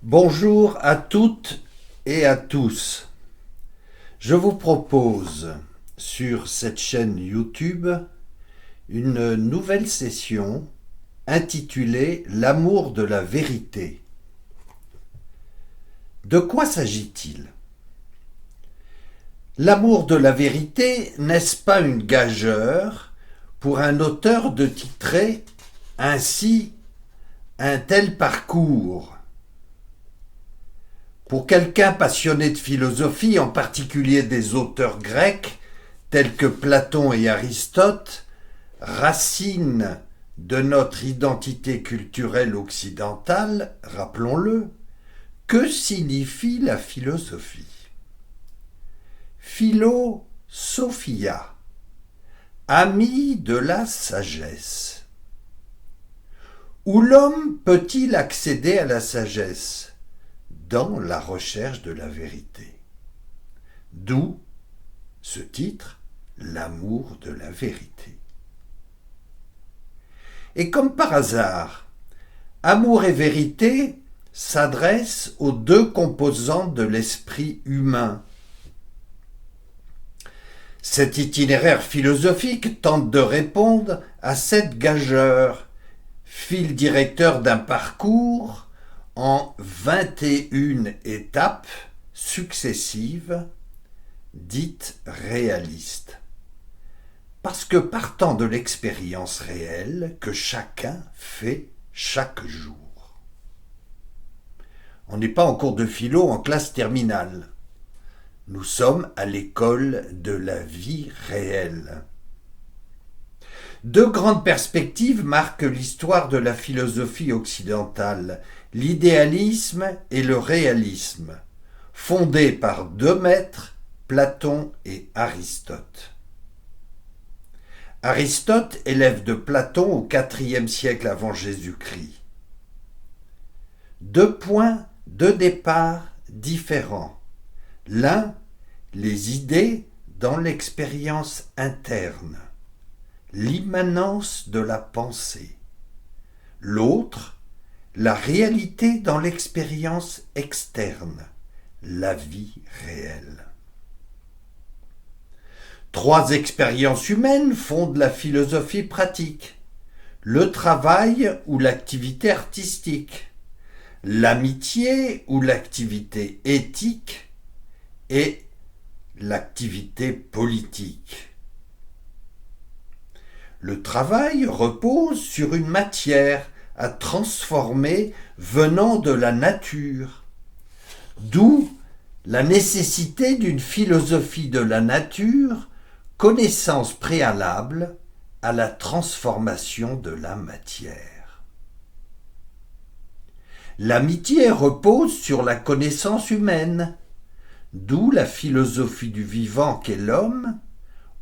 Bonjour à toutes et à tous. Je vous propose sur cette chaîne YouTube une nouvelle session intitulée L'amour de la vérité. De quoi s'agit-il? L'amour de la vérité, n'est-ce pas une gageure pour un auteur de titrer ainsi un tel parcours? Pour quelqu'un passionné de philosophie, en particulier des auteurs grecs tels que Platon et Aristote, racines de notre identité culturelle occidentale, rappelons-le, que signifie la philosophie? Philosophia, ami de la sagesse. Où l'homme peut-il accéder à la sagesse? Dans la recherche de la vérité. D'où ce titre, L'amour de la vérité. Et comme par hasard, amour et vérité s'adressent aux deux composantes de l'esprit humain. Cet itinéraire philosophique tente de répondre à cette gageure, fil directeur d'un parcours en 21 étapes successives, dites réalistes. Parce que partant de l'expérience réelle que chacun fait chaque jour. On n'est pas en cours de philo en classe terminale. Nous sommes à l'école de la vie réelle. Deux grandes perspectives marquent l'histoire de la philosophie occidentale, l'idéalisme et le réalisme, fondés par deux maîtres, Platon et Aristote. Aristote, élève de Platon au IVe siècle avant Jésus-Christ. Deux points de départ différents. L'un, les idées dans l'expérience interne, l'immanence de la pensée. L'autre, la réalité dans l'expérience externe, la vie réelle. Trois expériences humaines fondent la philosophie pratique. Le travail ou l'activité artistique, l'amitié ou l'activité éthique et l'activité politique. Le travail repose sur une matière à transformer venant de la nature, d'où la nécessité d'une philosophie de la nature, connaissance préalable à la transformation de la matière. L'amitié repose sur la connaissance humaine, d'où la philosophie du vivant qu'est l'homme,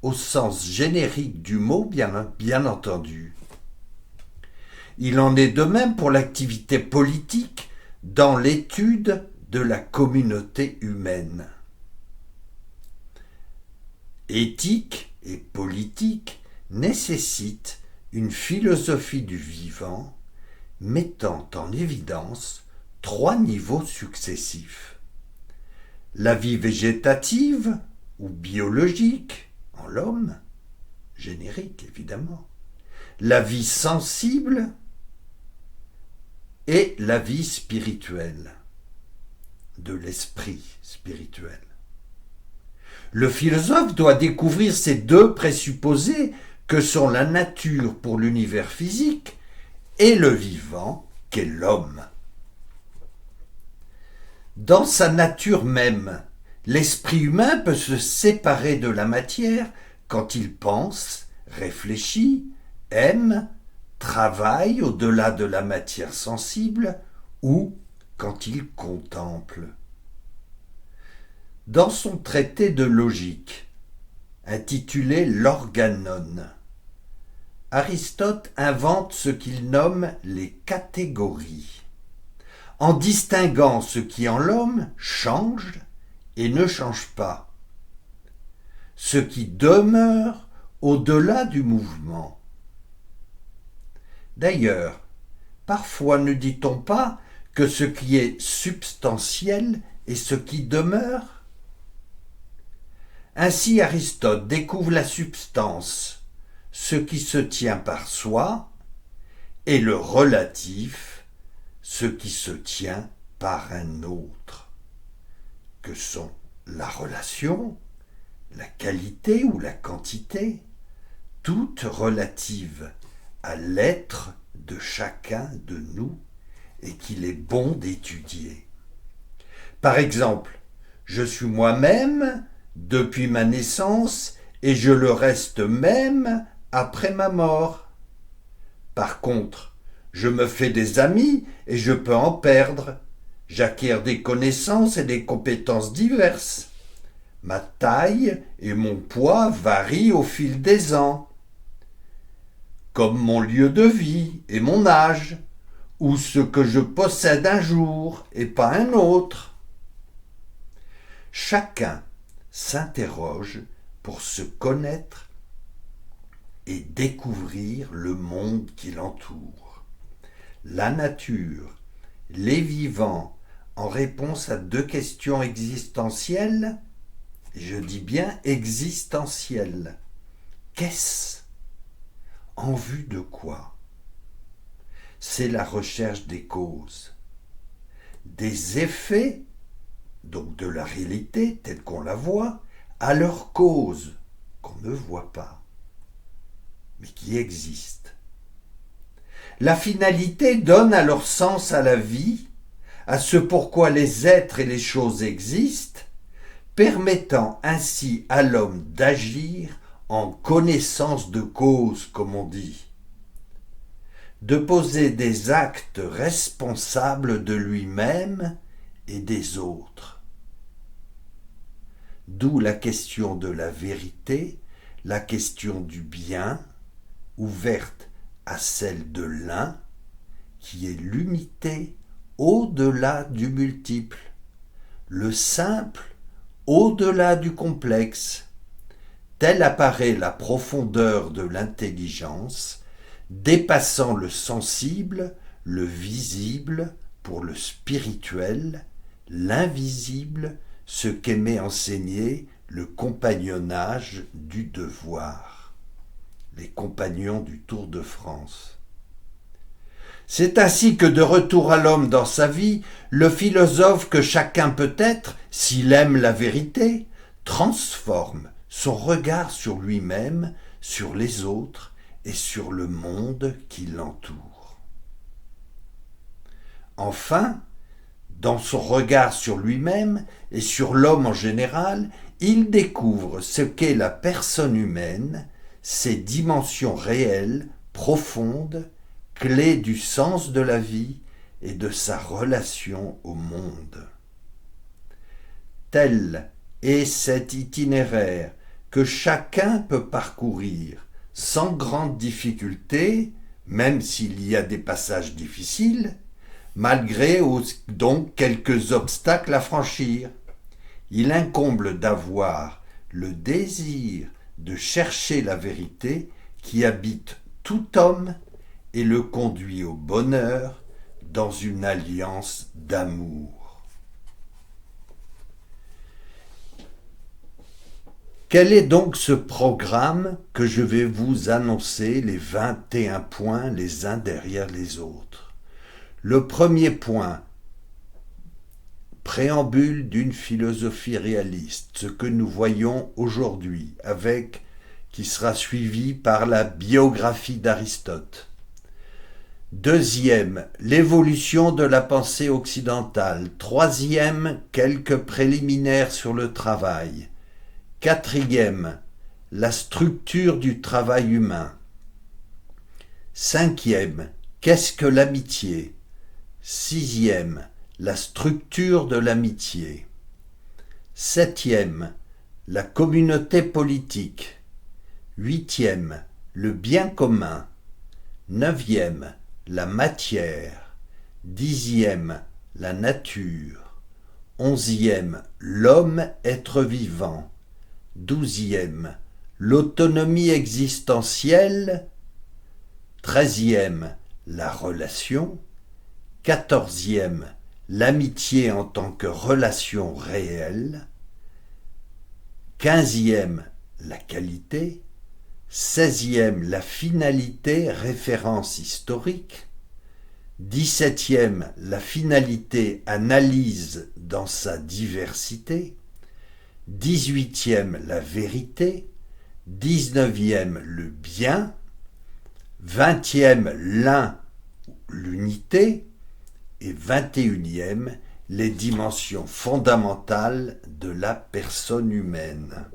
au sens générique du mot bien entendu. Il en est de même pour l'activité politique dans l'étude de la communauté humaine. Éthique et politique nécessitent une philosophie du vivant mettant en évidence trois niveaux successifs. La vie végétative ou biologique, en l'homme, générique évidemment, la vie sensible et la vie spirituelle, de l'esprit spirituel. Le philosophe doit découvrir ces deux présupposés que sont la nature pour l'univers physique et le vivant qu'est l'homme. Dans sa nature même, l'esprit humain peut se séparer de la matière quand il pense, réfléchit, aime, travaille au-delà de la matière sensible ou quand il contemple. Dans son traité de logique, intitulé l'Organon, Aristote invente ce qu'il nomme les catégories, en distinguant ce qui en l'homme change et ne change pas, ce qui demeure au-delà du mouvement. D'ailleurs, parfois ne dit-on pas que ce qui est substantiel est ce qui demeure? Ainsi Aristote découvre la substance, ce qui se tient par soi, et le relatif, ce qui se tient par un autre, que sont la relation, la qualité ou la quantité, toutes relatives à l'être de chacun de nous et qu'il est bon d'étudier. Par exemple, je suis moi-même depuis ma naissance et je le reste même après ma mort. Par contre, je me fais des amis et je peux en perdre. J'acquiers des connaissances et des compétences diverses. Ma taille et mon poids varient au fil des ans, comme mon lieu de vie et mon âge, ou ce que je possède un jour et pas un autre. Chacun s'interroge pour se connaître et découvrir le monde qui l'entoure. La nature, les vivants, en réponse à deux questions existentielles, je dis bien existentielles. Qu'est-ce? En vue de quoi? C'est la recherche des causes, des effets, donc de la réalité telle qu'on la voit, à leur cause qu'on ne voit pas, mais qui existe. La finalité donne alors sens à la vie, à ce pourquoi les êtres et les choses existent, permettant ainsi à l'homme d'agir en connaissance de cause, comme on dit, de poser des actes responsables de lui-même et des autres. D'où la question de la vérité, la question du bien, ouverte à celle de l'un, qui est l'unité au-delà du multiple, le simple au-delà du complexe. Telle apparaît la profondeur de l'intelligence, dépassant le sensible, le visible pour le spirituel, l'invisible, ce qu'aimait enseigner le compagnonnage du devoir, les compagnons du Tour de France. C'est ainsi que de retour à l'homme dans sa vie, le philosophe que chacun peut être, s'il aime la vérité, transforme son regard sur lui-même, sur les autres et sur le monde qui l'entoure. Enfin, dans son regard sur lui-même et sur l'homme en général, il découvre ce qu'est la personne humaine, ses dimensions réelles, profondes, clés du sens de la vie et de sa relation au monde. Tel est cet itinéraire que chacun peut parcourir sans grande difficulté, même s'il y a des passages difficiles, malgré donc quelques obstacles à franchir. Il incombe d'avoir le désir de chercher la vérité qui habite tout homme et le conduit au bonheur dans une alliance d'amour. Quel est donc ce programme que je vais vous annoncer, les 21 points les uns derrière les autres? Le premier point, préambule d'une philosophie réaliste, ce que nous voyons aujourd'hui, qui sera suivi par la biographie d'Aristote. Deuxième, l'évolution de la pensée occidentale. Troisième, quelques préliminaires sur le travail. Quatrième, la structure du travail humain. Cinquième, qu'est-ce que l'amitié? Sixième, la structure de l'amitié. Septième, la communauté politique. Huitième, le bien commun. Neuvième, la matière. Dixième, la nature. Onzième, l'homme être vivant. Douzième, l'autonomie existentielle. Treizième, la relation. 14e, l'amitié en tant que relation réelle. 15e, la qualité. 16e, la finalité, référence historique. 17e, la finalité, analyse dans sa diversité. 18e, la vérité. 19e, le bien. 20e, l'un, l'unité. Et 21e, les dimensions fondamentales de la personne humaine.